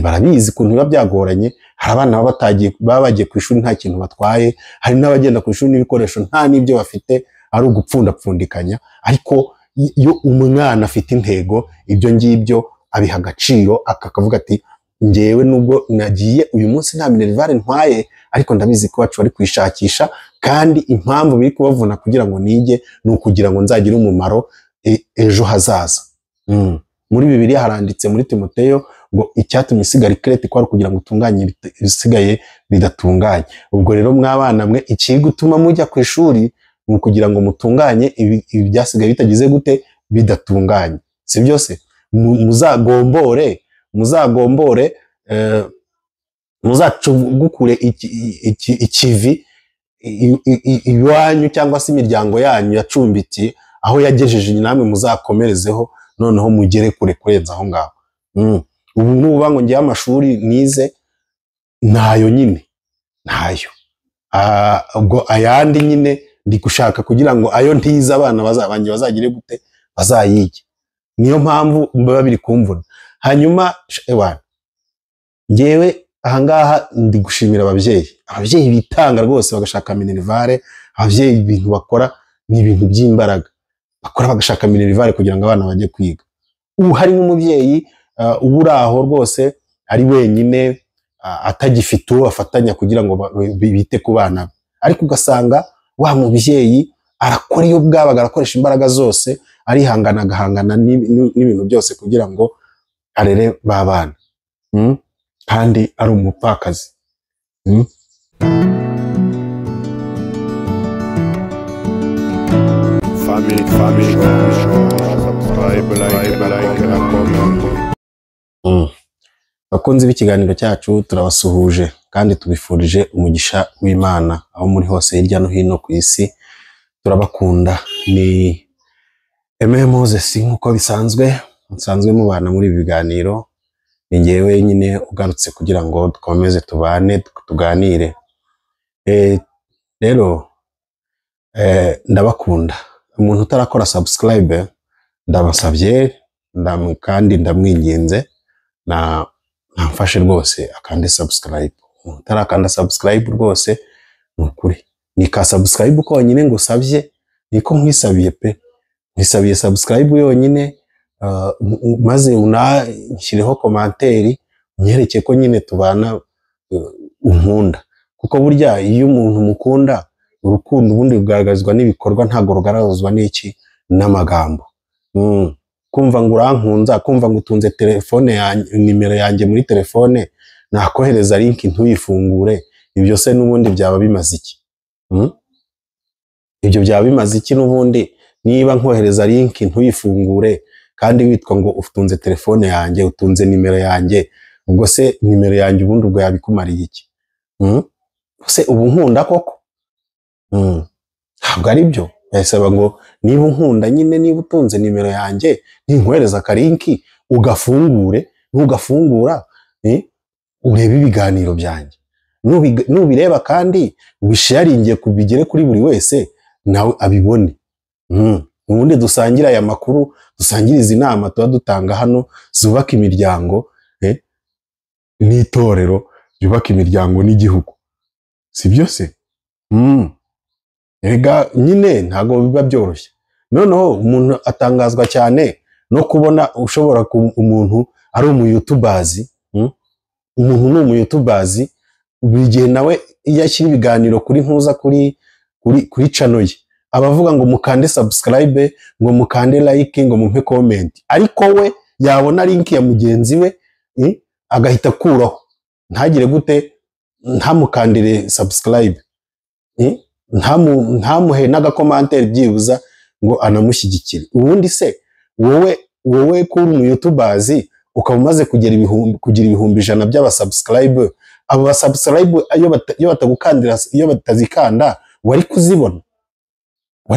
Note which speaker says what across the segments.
Speaker 1: barabizi kuntu biba byagoranye. Hari abana baba bagiye ku ishuri nta kintu batwaye, hari n'abagenda ku ishuri n'ibikoresho nta n'ibyo bafite, ari ugupfundapfundikanya. Ariko iyo umwana afite intego, ibyo ngibyo abiha agaciro, akavuga ati njyewe nubwo nagiye uyu munsi nta minerivare ntwaye, ariko ndabizi ko bacu bari kwishakisha, kandi impamvu biri kubavuna kugira ngo nige ni ukugira ngo nzagire umumaro ejo hazaza. Muri Bibiliya haranditse muri Timoteyo ngo icyatumye isigara ikrete kwari kugira ngo utunganye ibisigaye bidatunganye. Ubwo rero mwabana mwe, ikiri gutuma mujya ku ishuri ni ukugira ngo mutunganye ibi byasigaye bitagize gute, bidatunganye. Si byose muzagombore muzacugukure ikivi iwanyu cyangwa se imiryango yanyu yacumbitiye aho yagejeje, namwe muzakomerezeho, noneho mugere kure kurenza aho ngaho. Ubu nuba ngo ngiye amashuri nize nayo nyine nayo, ubwo ayandi nyine ndi gushaka kugira ngo ayo ntiza abana bazabanje bazagire gute, bazayige. Niyo mpamvu baba biri kumvuna. Hanyuma ngewe ahangaha ndi gushimira ababyeyi bitanga rwose bagashaka minerivare. Ababyeyi ibintu bakora ni ibintu by'imbaraga, bakora bagashaka minerivare kugira ngo abana bajye kwiga. Ubu hari nk'umubyeyi ubura aho rwose ari wenyine, atagifite uwo afatanya kugira ngo bite ku bana be, ariko ugasanga wa mubyeyi arakora iyo bwabaga, arakoresha imbaraga zose, arihangana agahangana n'ibintu byose kugira ngo arere ba bana, kandi ari umupfakazi.
Speaker 2: Family, subscribe, like, comment.
Speaker 1: Bakunzi b'ikiganiro cyacu, turabasuhuje kandi tubifurije umugisha w'Imana aho muri hose hirya no hino ku isi. Turabakunda. Ni Aime Moses nk'uko bisanzwe mubana muri ibi biganiro. Ni njyewe nyine ugarutse kugira ngo dukomeze tubane tuganire. Rero ndabakunda. Umuntu utarakora subscribe ndabasabye, kandi ndamwinginze namfashe rwose akande subscribe. Utarakanda subscribe rwose nukuri ni ka subscribe konyine ngusabye, niko nkwisabiye pe, nkwisabiye subscribe yonyine, maze unashyireho commentaire unyereke ko nyine tubana unkunda. Kuko burya iyo umuntu mukunda, urukundo ubundi rugaragazwa n'ibikorwa, ntago rugaragazwa n'iki n'amagambo. Kumva ngo urankunza, kumva ngo utunze telefone yanjye, nimero yanjye muri telefone, nakohereza link ntuyifungure, ibyo se n'ubundi byaba bimaze iki? Ibyo byaba bimaze iki n'ubundi niba nkohereza link ntuyifungure kandi witwa ngo utunze telefone yanjye, utunze nimero yanjye? Ubwo se nimero yanjye ubundi ubwo yabikumariye iki? Se ubu nkunda koko? Ntabwo ari byo. Yasaba ngo niba unkunda nyine, niba utunze nimero yanjye, ninkohereza akalinki ugafungure, ntugafungura urebe ibiganiro byanjye, nubireba kandi ubisharingiye kubigere kuri buri wese nawe abibone. Ubundi dusangira aya makuru, dusangira izi nama tuba dutanga hano zubaka imiryango n'itorero yubaka imiryango n'igihugu. Si byo se? Ega nyine ntago biba byoroshye. Noneho umuntu atangazwa cyane no kubona ushobora umuntu ari umuyutubazi. Umuntu ni umuyutubazi, buri gihe nawe iyo ashyira ibiganiro kuri ntuza kuri channel ye abavuga ngo mukande subscribe, ngo mukande like, ngo mumpe comment, ariko we yabona link ya mugenzi we agahita kuraho, ntagire gute, ntamukandire subscribe, ntamuhe n'agakomantere byibuza ngo anamushyigikire. Ubundi se wowe kuri umuyutubazi ukaba umaze kugira ibihumbi 100 by'abasubscribe, abo basubscribe iyo batagukandira, iyo batazikanda wari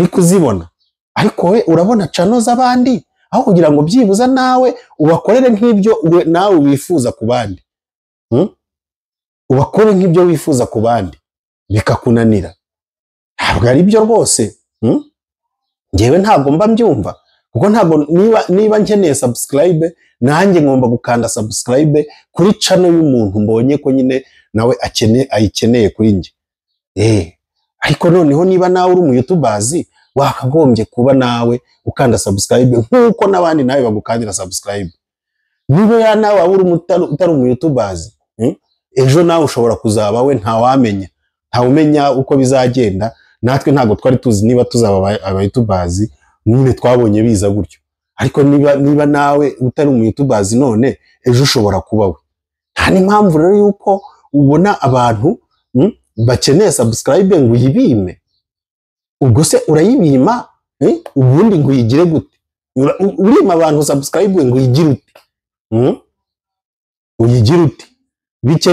Speaker 1: kuzibona. Ariko we urabona channel z'abandi, aho kugira ngo byibuza nawe ubakorere nk'ibyo nawe wifuza ku bandi, ubakore nk'ibyo wifuza ku bandi bikakunanira. Ntabwo ari byo rwose. Njyewe ntabwo mba mbyumva, kuko ntabwo niba nkeneye subscribe nanjye ngomba gukanda subscribe kuri channel y'umuntu mbonye ko nyine nawe ayikeneye kuri nje. Ariko noneho niba nawe uri mu YouTubers wakagombye kuba nawe ukanda subscribe nkuko nabandi nawe bagukandira subscribe. Niba nawe uri utari mu YouTubers, ejo nawe ushobora kuzaba we ntawamenya. Ntawumenya uko bizagenda. Natwe ntago twari tuzi niba tuzaba aba YouTubers, nyine twabonye biza gutyo. Ariko niba nawe utari mu YouTubers none ejo ushobora kuba we. Nta n'impamvu rero yuko ubona abantu bakeneye subscribe ngo uyibime. Ubwo se urayibima ubundi ngo uyigire gute? Urima abantu subscribe ngo uyigire ute? Uyigire ute?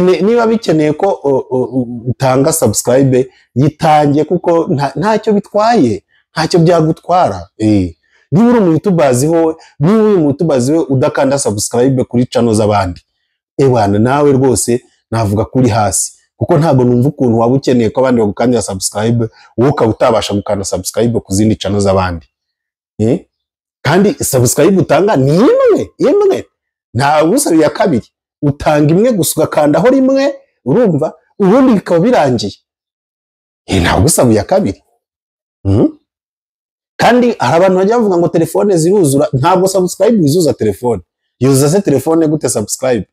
Speaker 1: Niba bikeneye ko utanga subscribe yitange kuko ntacyo bitwaye, ntacyo byagutwara. Niba uri mu YouTubers ho, niba uri mu YouTubers we udakanda subscribe kuri channel z'abandi, ewana nawe rwose navuga kuri hasi, kuko ntago numva ukuntu waba ukeneye ko abandi bagukandira subscribe wowe ukaba utabasha gukanda subscribe ku zindi channel z'abandi. Kandi subscribe utanga ni imwe nta gusaba ya kabiri, utanga imwe gusa ugakandaho rimwe, urumva, ubundi bikaba birangiye. Nta gusaba ya kabiri. Kandi hari abantu bajya bavuga ngo telefone ziruzura. Ntabwo subscribe wizuza telefone. Yuzuza se telefone gute subscribe?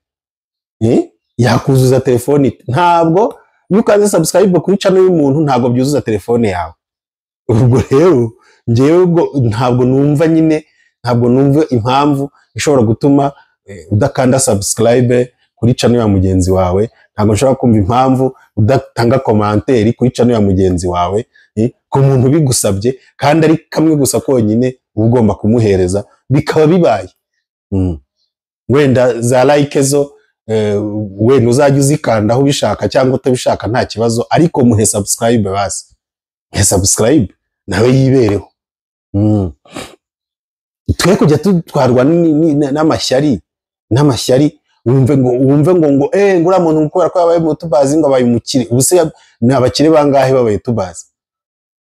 Speaker 1: Yakuzuza telefone. Ntabwo yukaze subscribe kuri channel y'umuntu ntabwo byuzuza telefone yawe. Ubwo rero ngewe ntabwo numva impamvu ishobora gutuma udakanda subscribe kuri channel ya mugenzi wawe. Ntabwo nshobora kumva impamvu udatanga commentaire kuri channel ya mugenzi wawe ku muntu bigusabye, kandi ari kamwe gusa konyine ugomba kumuhereza bikaba bibaye. Wenda za like zo wenda uzajya uzikanda aho ubishaka cyangwa utabishaka nta kibazo, ariko muhe subscribe basi. Muhe subscribe nawe yibereho. Twe kujya tutwarwa n'amashyari wumve ngo ngura muntu ukora ko yabaye mu YouTubers ngo abaye umukire. Ubuse n'abakire bangahe babaye YouTubers?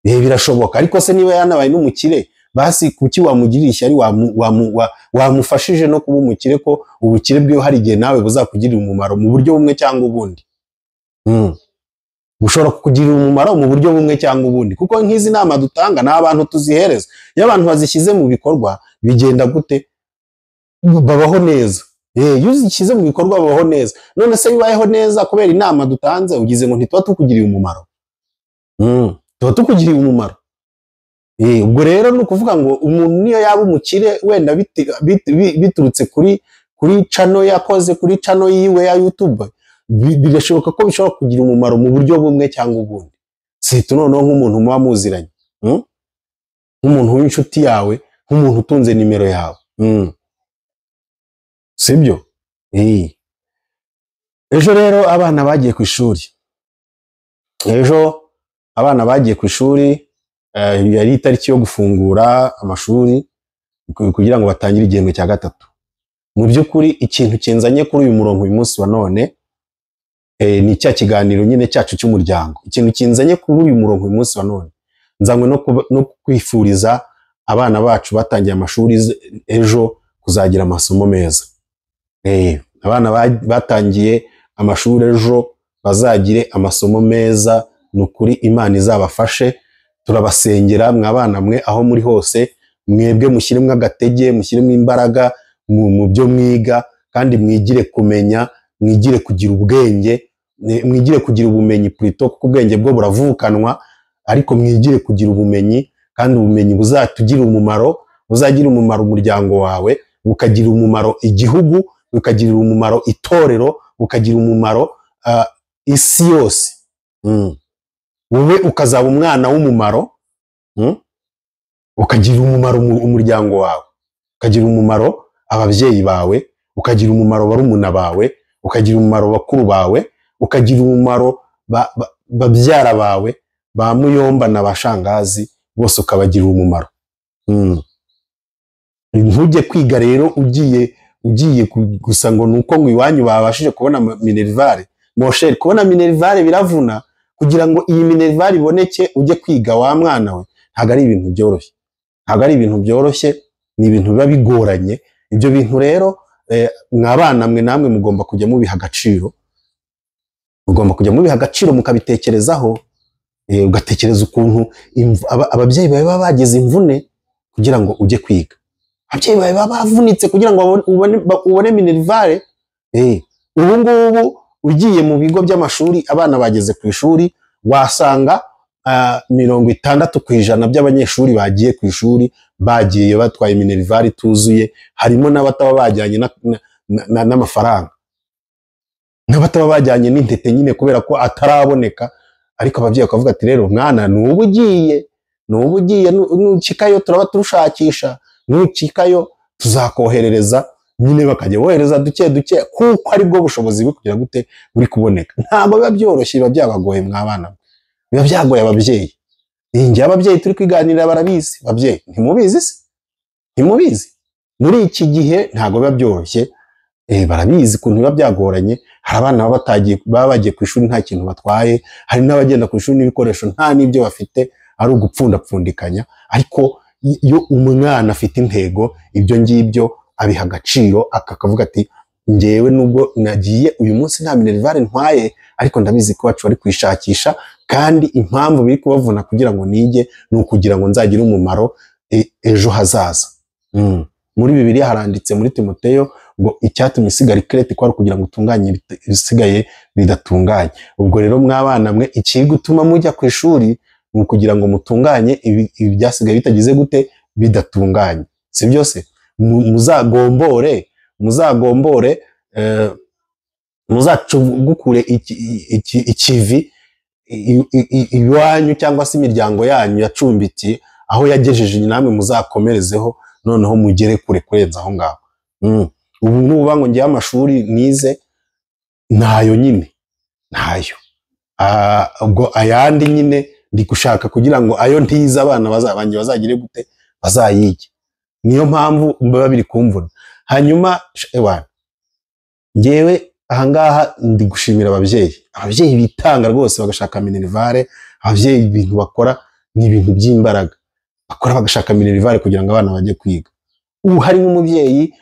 Speaker 1: Birashoboka. Ariko se niba yanabaye n'umukire basi kuki wamugirira ishyari? Wamufashije no kuba umukire, ko ubukire bwe hari igihe nawe buzakugirira umumaro mu buryo bumwe cyangwa ubundi. Bushobora kukugirira umumaro mu buryo bumwe cyangwa ubundi, kuko nk'izi nama dutanga na abantu tuzihereza, iyo abantu bazishyize mu bikorwa bigenda gute? Babaho neza. Iyo uzishyize mu bikorwa babaho neza. None se bibayeho neza kubera inama dutanze ugize ngo ntituba tukugiriye umumaro? Tuba tukugiriye umumaro. Ubwo rero ni ukuvuga ngo umuntu niyo yaba umukire wenda biturutse kuri channel yakoze, kuri channel yiwe ya YouTube, birashoboka ko bishobora kugira umumaro mu buryo bumwe cyangwa ubundi. Sito noneho nk'umuntu muba muziranye, nk'umuntu w'inshuti yawe, nk'umuntu utunze nimero yawe. Sibyo? Ejo rero abana bagiye ku ishuri. Yari itariki yo gufungura amashuri kugira ngo batangire igihembwe cya gatatu. Mu by'ukuri ikintu kinzanye kuri uyu murongo uyu munsi wa none ni cya kiganiro nyine cyacu cy'umuryango. Ikintu kinzanye kuri uyu murongo uyu munsi wa none, nzanywe no kwifuriza abana bacu batangiye amashuri ejo kuzagira amasomo meza. Abana batangiye amashuri ejo bazagire amasomo meza. Nukuri Imana izabafashe. Turabasengera mwabana mwe aho muri hose, mwebwe mushyiremwe agatege, mushyiremwe imbaraga mu byo mwiga, kandi mwigire kumenya, mwigire kugira ubwenge, mwigire kugira ubumenyi plutôt, kuko ubwenge bwo buravukanwa, ariko mwigire kugira ubumenyi, kandi ubumenyi buzatugirira umumaro, buzagira umumaro umuryango wawe, bukagira umumaro igihugu, bukagirira umumaro itorero, bukagira umumaro isi yose. Wowe ukazaba umwana w'umumaro, ukagira umumaro umuryango wawe, ukagira umumaro ababyeyi bawe, ukagira umumaro barumuna bawe, ukagira umumaro bakuru bawe, ukagira umumaro babyara bawe, ba muyomba na bashangazi bose ukabagira umumaro. Ntujye kwiga rero ugiye gusa ngo nuko ngo iwanyu babashije kubona minerivare. Mosheri, kubona minerivare biravuna. Kugira ngo iyi minerivare iboneke ujye kwiga wa mwana we, ntago ari ibintu byoroshye. ni ibintu biba bigoranye. Ibyo bintu rero mwabana mwe namwe mugomba kujya mubiha agaciro, mukabitekerezaho, ugatekereza ukuntu ababyeyi baba bagize imvune kugira ngo ujye kwiga. Ababyeyi baba bavunitse kugira ngo ubone minerivare. Ubu ngubu ugiye mu bigo by'amashuri abana bageze ku ishuri wasanga 60% by'abanyeshuri bagiye ku ishuri bagiye batwaye minerivare ituzuye, harimo n'abataba bajyanye n'amafaranga, n'abataba bajyanye n'intete nyine kubera ko ataraboneka. Ariko ababyeyi bakavuga ati rero mwana nubu ugiye nukikayo turaba turushakisha, nukikayo tuzakoherereza, nyine bakajya bohereza duke kuko ari bwo bushobozi bwo kugira gute buri kuboneka. Ntabwo biba byoroshye, biba byabagoye mwabana, biba byagoye ababyeyi. Ingiye ababyeyi turi kwiganirira barabizi. Ababyeyi ntimubizi se? Ntimubizi muri iki gihe ntabwo biba byoroshye. Barabizi ukuntu biba byagoranye. Hari abana baba bagiye ku ishuri nta kintu batwaye, hari n'abagenda ku ishuri n'ibikoresho nta n'ibyo bafite, ari ugupfundapfundikanya. Ariko iyo umwana afite intego, ibyo ngibyo abiha agaciro, akavuga ati njyewe nubwo nagiye uyu munsi nta minerivare ntwaye, ariko ndabizi ko bacu bari kwishakisha, kandi impamvu biri kubavuna kugira ngo nige ni ukugira ngo nzagire umumaro ejo hazaza. Muri Bibiliya haranditse muri Timoteyo ngo icyatumye isigara ikrete kwari kugira ngo utunganye ibisigaye bidatunganye. Ubwo rero mwabana mwe iki gutuma mujya ku ishuri ni ukugira ngo mutunganye ibi byasigaye bitagize gute bidatunganye. Si byose muzagombore muzacugukure ikivi iwanyu cyangwa se imiryango yanyu yacumbikiye aho yagejeje, namwe muzakomerezeho noneho mugere kure kurenza aho ngaho. Ubu nuba ngo ngiye amashuri nize nayo nyine nayo, ubwo ayandi nyine ndi gushaka kugira ngo ayo ntiza abana bazabanje bazagire gute bazayige. Niyo mpamvu baba biri kumvuna. Hanyuma ngewe ahangaha ndi gushimira ababyeyi bitanga rwose bagashaka minerivare. Ababyeyi ibintu bakora ni ibintu by'imbaraga, bakora bagashaka minerivare kugira ngo abana bajye kwiga. Ubu hari nk'umubyeyi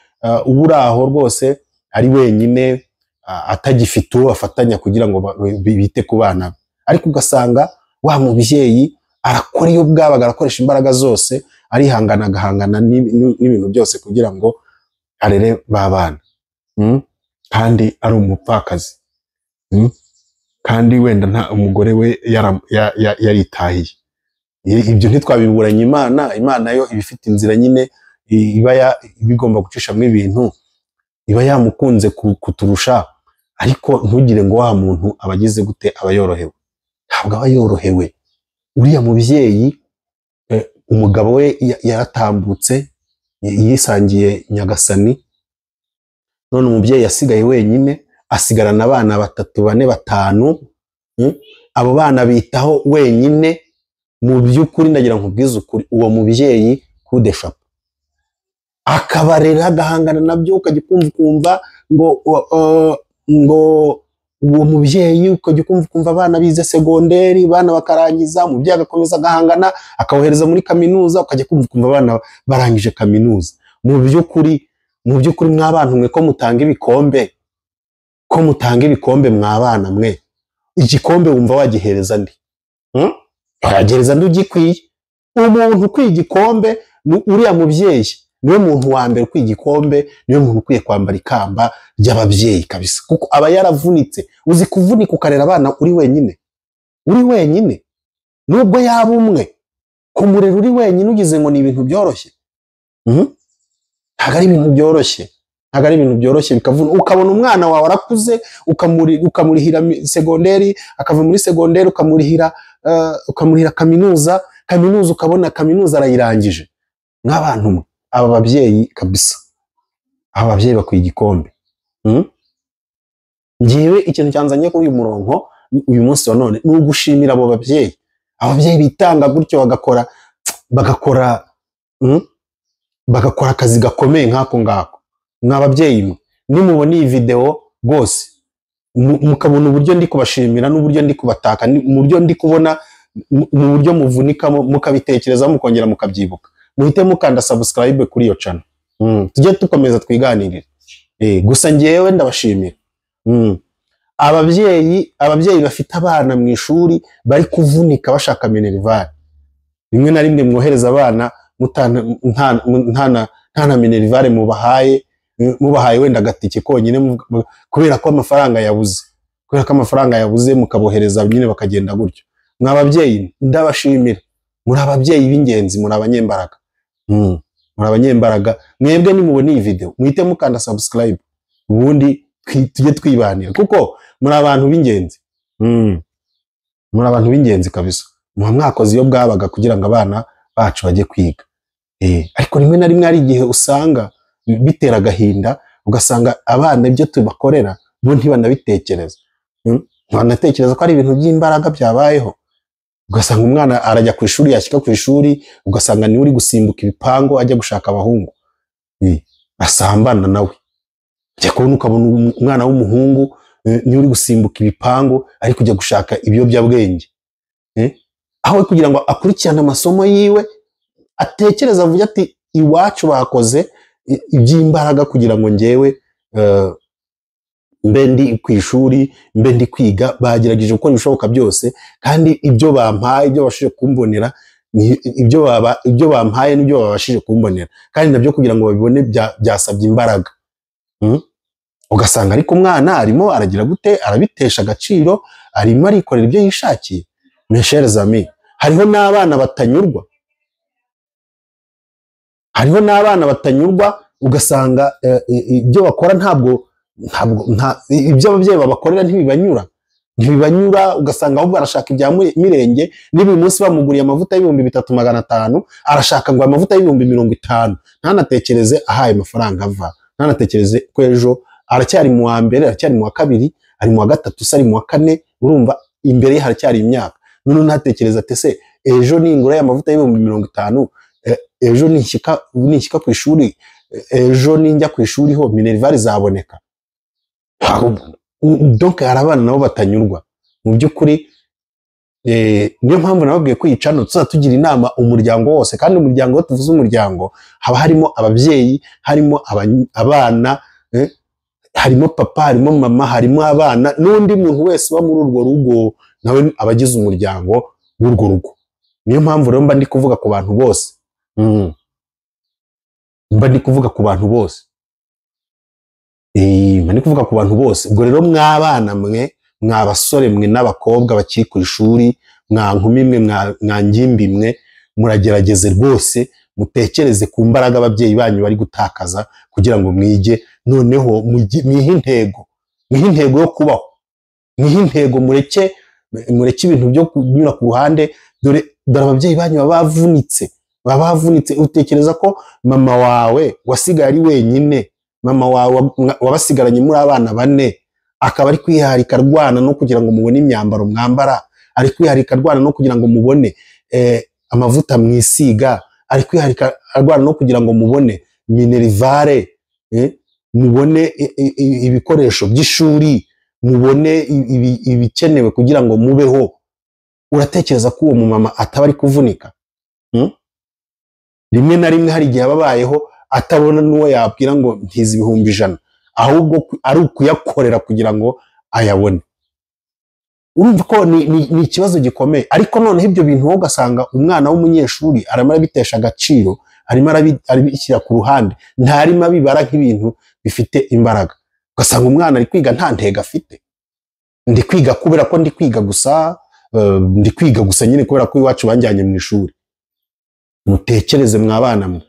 Speaker 1: uba uri aho rwose ari wenyine, atagifite uwo afatanya kugira ngo bite ku bana be, ariko ugasanga wa mubyeyi arakora iyo bwabaga, arakoresha imbaraga zose, arihangana agahangana n'ibintu byose kugira ngo arere ba bana, kandi ari umupfakazi, kandi wenda nta umugore we yaritahiye. Ibyo ntitwabiburanye Imana yo ibifite inzira nyine iba bigomba gucishamo ibintu, iba yamukunze kuturusha. Ariko ntugire ngo wa muntu abagize gute aba yorohewe, ntabwo aba yorohewe. Uriya mubyeyi umugabo we yaratambutse yisangiye Nyagasani, none umubyeyi yasigaye wenyine, asigarana abana 3, 4, 5. Abo bana bitaho wenyine. Mu by'ukuri ndagira nkubwize ukuri, uwo mubyeyi kudesha akabarera agahangana nabyo, ukajya kumva ngo uwo mubyeyi ukajya kumva abana bize segonderi, abana bakarangiza, umubyeyi agakomeza agahangana akabohereza muri kaminuza, ukajya kumva abana barangije kaminuza. Mu by'ukuri mwabana mwe ko mutanga ibikombe mwabana mwe, igikombe wumva wagihereza ndi? Wagereza ndugikwiye. Umuntu kwiga igikombe uriya mubyeyi niwe muntu wa mbere kwiga igikombe, niwe muntu ukwiye kwambara ikamba ry'ababyeyi kabisa, kuko aba yaravunitse. Uzi kuvunika ukarera abana uri wenyine, nubwo yaba umwe, kumurera uri wenyine ugize ngo ni ibintu byoroshye. Ntabwo ari ibintu byoroshye, bikavuna. Ukabona umwana wawe arakuze, ukamurihira segonderi, akava muri segonderi ukamurihira kaminuza, ukabona kaminuza arayirangije. Nk'abantu mwe, aba babyeyi kabisa, aba babyeyi bakwiye igikombe. Ngewe ikintu cyanzanye kuri uyu murongo uyu munsi wa none ni ugushimira abo babyeyi, ababyeyi bitanga gutyo bagakora akazi gakomeye nk'ako ngako. Mw'ababyeyi mwe, nimubona iyi video rwose mukabona uburyo ndi kubashimira n'uburyo ndi kubataka, mu buryo ndi kubona, mu buryo muvunikamo, mukabitekereza mukongera mukabyibuka, muhite mukanda subscribe kuri iyo channel. Tujye tukomeza twiganirira. Gusa ngewe ndabashimira. Ababyeyi bafite abana mu ishuri bari kuvunika bashaka minerivare. Rimwe na rimwe mwohereza abana nta minerivare mubahaye wenda agatike konyine kubera ko amafaranga yabuze, mukabohereza nyine bakagenda gutyo. Mwababyeyi ndabashimira, muri ababyeyi b'ingenzi, muri abanyembaraga. Muri abanyembaraga. Mwebwe nimubona iyi video muhite mukanda subscribe, ubundi tujye twibanira kuko muri abantu b'ingenzi. Muri abantu b'ingenzi kabisa. Mwakoze iyo bwabaga kugira ngo abana bacu bajye kwiga. Ariko rimwe na rimwe hari igihe usanga bitera agahinda, ugasanga abana ibyo tubakorera bo ntibanabitekereza. Banatekereza ko ari ibintu by'imbaraga byabayeho. Ugasanga umwana arajya ku ishuri, yashyika ku ishuri ugasanga ni uri gusimbuka ibipango ajya gushaka abahungu. Asambana nawe. Ajya kubona ukabona umwana w'umuhungu ni uri gusimbuka ibipango ari kujya gushaka ibiyobyabwenge. Aho kugira ngo akurikirane amasomo yiwe, atekereza avuga ati iwacu bakoze iby'imbaraga kugira ngo ngewe mbe ndi ku ishuri, mbe ndi kwiga, bagerageje gukora ibishoboka byose, kandi ibyo bampaye, ibyo bashije kumbonera, ibyo bampaye n'ibyo babashije kumbonera, kandi nabyo kugira ngo babibone byasabye imbaraga. Ugasanga ariko umwana arimo aragira gute, arabitesha agaciro, arimo arikorera ibyo yishakiye. Mes chers amis, hariho n'abana batanyurwa, ugasanga ibyo bakora ntabwo ibyo ababyeyi babakorera ntibibanyura, ugasanga ahubwo barashaka ibya mirenge. Niba uyu munsi bamuguriye amavuta y'ibihumbi 3500, arashaka ngo amavuta y'ibihumbi 50. Ntanatekereze ahaye amafaranga ava, ntanatekereze ko ejo aracyari mu wa mbere, aracyari mu wa kabiri, ari mu wa gatatu, ari mu wa kane. Urumva imbere ye haracyari imyaka. None ntatekereza ati se ejo ningura y'amavuta y'ibihumbi 50, ejo nishyika ku ishuri, ejo ninjya ku ishuri ho minerivare zaboneka. Donc hari abana nabo batanyurwa mu by'ukuri. Niyo mpamvu nababwiye ko iyi channel tuzatugira inama umuryango wose, kandi umuryango tuvuze umuryango haba harimo ababyeyi, harimo abana, harimo papa, harimo mama, harimo abana, n'undi muntu wese uba muri urwo rugo nawe abagize umuryango w'urwo rugo. Niyo mpamvu rero mba ndi kuvuga ku bantu bose. Mba ndi kuvuga ku bantu bose. Mba ndi kuvuga ku bantu bose. Ubwo rero mwabana mwe, mwabasore mwe n'abakobwa bakiri ku ishuri, mwankumi mwe, mwangimbi mwe, muragerageze rwose mutekereze ku mbaraga ababyeyi banyu bari gutakaza kugira ngo mwige. Noneho mwihe intego yo kubaho, mwihe intego, mureke ibintu byo kunyura ku ruhande. Dore ababyeyi banyu baba bavunitse. Utekereza ko mama wawe wasigaye ari wenyine, mama wawe wabasigaranye muri abana 4, akaba ari kwiharika arwana no kugira ngo mubone imyambaro mwambara, ari kwiharika arwana no kugira ngo mubone amavuta mwisiga, ari kwiharika arwana no kugira ngo mubone minerivare, mubone ibikoresho by'ishuri, mubone ibikenewe kugira ngo mubeho. Uratekereza ko uwo mumama ataba ari kuvunika? Rimwe na rimwe hari igihe ababayeho atabona n'uwo yabwira ngo ntizi ibihumbi 100, ahubwo ari ukuyakorera kugira ngo ayabone. Urumva ko ni ikibazo gikomeye. Ariko noneho ibyo bintu wowe ugasanga umwana w'umunyeshuri arimo arabitesha agaciro, arimo arabishyira ku ruhande, ntarimo abibara nk'ibintu bifite imbaraga. Ugasanga umwana ari kwiga nta ntego afite. Ndi kwiga kubera ko ndi kwiga gusa nyine kubera ko iwacu banjyanye mu ishuri. Mutekereze mwabana mwe,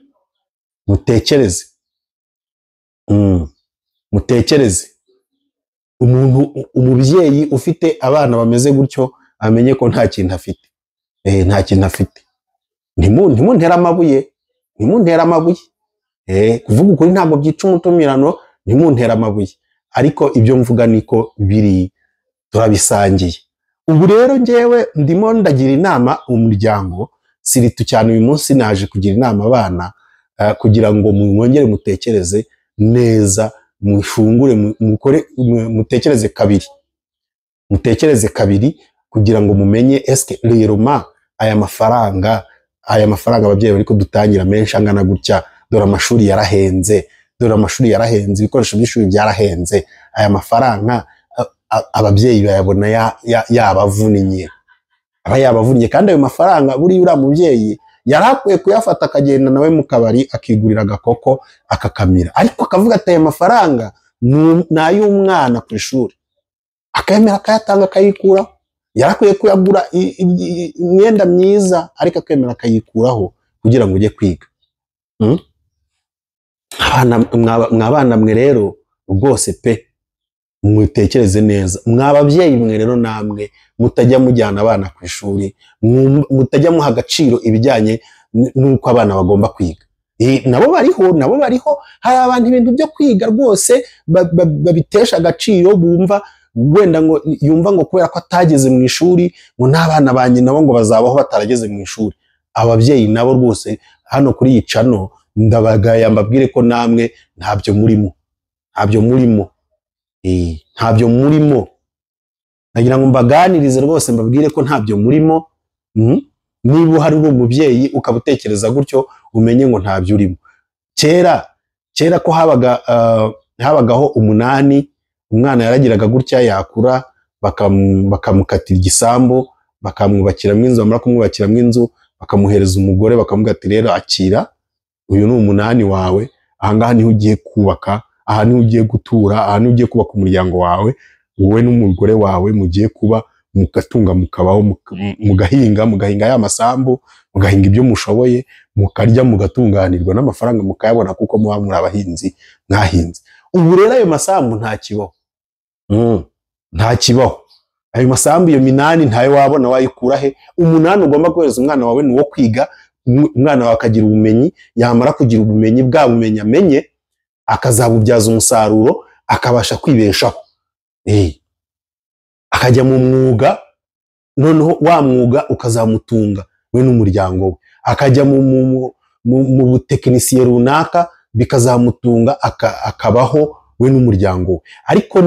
Speaker 1: mutekereze. Umubyeyi ufite abana bameze gutyo amenye ko nta kintu afite. Nta kintu afite. Ntimuntera amabuye, kuvuga ukuri ntabwo byica umutumirano, ntimuntera amabuye. Ariko ibyo mvuga niko biri, turabisangiye. Ubu rero ngewe ndimo ndagira inama umuryango, siritu cyane uyu munsi naje kugira inama abana, kugira ngo mwongere mutekereze neza, mufungure, mutekereze kabiri kugira ngo mumenye eske rero aya mafaranga aya mafaranga ababyeyi bari kudutangira menshi angana gutya, dore amashuri yarahenze, ibikoresho by'ishuri byarahenze, aya mafaranga ababyeyi bayabona yabavunnye, kandi ayo mafaranga buriya uriya mubyeyi yarakwiye kuyafata akagenda nawe mu kabari akigurira agakoko akakamira, ariko akavuga ati aya mafaranga ni ay'umwana ku ishuri, akayemera akayatanga akayikuraho. Yarakwiye kuyagura imyenda myiza, ariko akemera akayikuraho kugira ngo ujye kwiga. Mwabana mwe rero rwose pe, mutekereze neza. Mwababyeyi mwe rero namwe mutajya mujyana abana ku ishuri, mutajya muha agaciro ibijyanye n'uko abana bagomba kwiga. Nabo bariho, hari abantu ibintu byo kwiga rwose babitesha agaciro, bumva wenda ngo yumva ngo kubera ko atageze mu ishuri ngo n'abana banjye nabo ngo bazabaho batarageze mu ishuri. Ababyeyi nabo rwose hano kuri iyi channel ndabagaya mbabwire ko namwe ntabyo murimo. Nagira ngo mbaganirize rwose mbabwire ko ntabyo murimo. Niba hari umubyeyi ukabutekereza gutyo, umenye ngo ntabyo urimo. Kera ko habagaho umunani, umwana yaragiraga gutya yakura bakamukatira igisambu, bakamwubakiramo inzu, bamara kumwubakiramo inzu bakamuhereza umugore, bakamuga ati rero akira, uyu ni umunani wawe, ahangaha niho ugiye kubaka, aha niho ugiye gutura, aha niho ugiye kubaka umuryango wawe, wowe n'umugore wawe mugiye kuba, mugatunga mukabaho, mugahinga ya masambu, mugahinga ibyo mushoboye, mukarya mugatunganirwa, n'amafaranga mukayabona kuko muba muri abahinzi mwahinze. Ubu rero ayo masambu nta kibaho. Ayo masambu iyo minani ntayo wabona, wayikura he? Umunani ugomba kohereza umwana wawe ni wo kwiga, umwana wawe akagira ubumenyi, yamara kugira ubumenyi, bwa bumenyi amenye akazabubyaza umusaruro, akabasha kwibeshaho. Akajya mu mwuga, noneho wa mwuga ukazamutunga we n'umuryango we. Akajya mu butekinisiye runaka, bikazamutunga akabaho we n'umuryango we. Ariko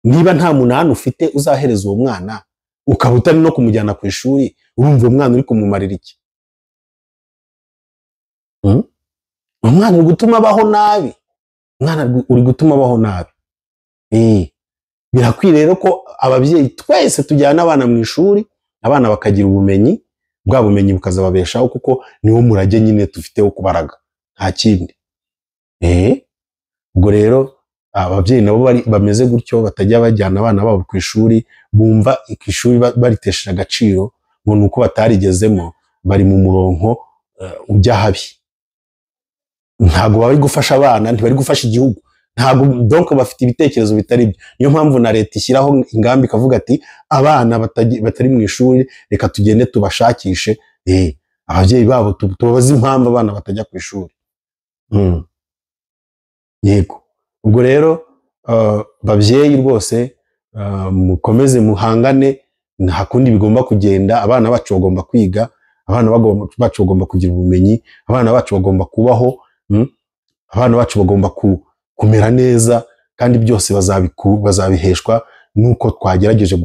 Speaker 1: niba nta munani ufite uzahereza uwo mwana, ukaba utari no kumujyana ku ishuri, urumva umwana uri kumumarira iki? Umwana uri gutuma abaho nabi. Birakwiye rero ko ababyeyi twese tujyana abana mu ishuri, abana bakagira ubumenyi, bwa bumenyi bukazababeshaho, kuko niwo murage nyine dufite wo kubaraga, nta kindi. Ubwo rero ababyeyi nabo bameze gutyo, batajya bajyana abana babo ku ishuri, bumva ku ishuri baritesheje agaciro, ngo nuko batarigezemo, bari mu murongo ujya habi. Ntago bari gufasha abana, ntibari gufasha igihugu, ntago donc bafite ibitekerezo bitari byo. Niyo mpamvu na leta ishyiraho ingamba ikavuga ati abana batari mu ishuri reka tugende tubashakishe, ababyeyi babo tubabaze impamvu abana batajya ku ishuri. Yego. Ubwo rero babyeyi rwose mukomeze muhangane, nta kundi bigomba kugenda. Abana bacu bagomba kwiga, abana bacu bagomba kugira ubumenyi, abana bacu bagomba kubaho, abana bacu bagomba kumera neza, kandi byose bazabiheshwa nuko twagerageje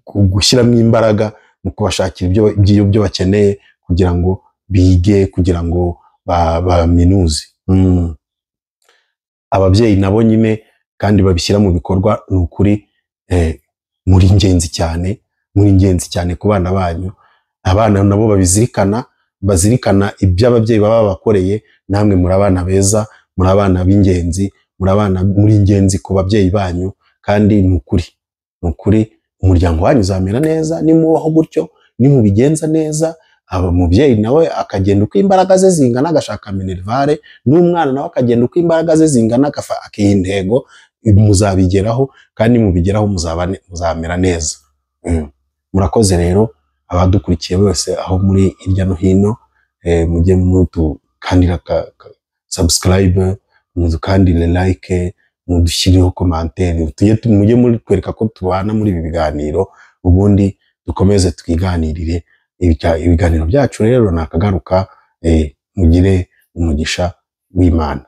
Speaker 1: gushyiramo imbaraga mu kubashakira ibyo bakeneye, kugira ngo bige, kugira ngo baminuze. Ababyeyi nabo nyine kandi babishyira mu bikorwa, ni ukuri muri ingenzi cyane ku bana banyu. Abana nabo bazirikana ibyo ababyeyi baba babakoreye. Namwe muri abana beza, muri abana b'ingenzi, muri ingenzi ku babyeyi banyu, kandi ni ukuri umuryango wanyu uzamera neza nimubaho gutyo, nimubigenza neza. Umubyeyi nawe akagenda uko imbaraga ze zingana agashaka minervare, n'umwana nawe akagenda uko imbaraga ze zingana akiha intego. Muzabigeraho, kandi mubigeraho muzamera neza. Murakoze rero abadukurikiye bose aho muri hirya no hino, mujye mudukandira subscribe, mudukandire like, mudushyirireho commentaire, mujye muri kwereka ko tubana muri ibi biganiro, ubundi dukomeze twiganirire. Ibiganiro byacu rero nakagaruka. Mugire umugisha w'Imana.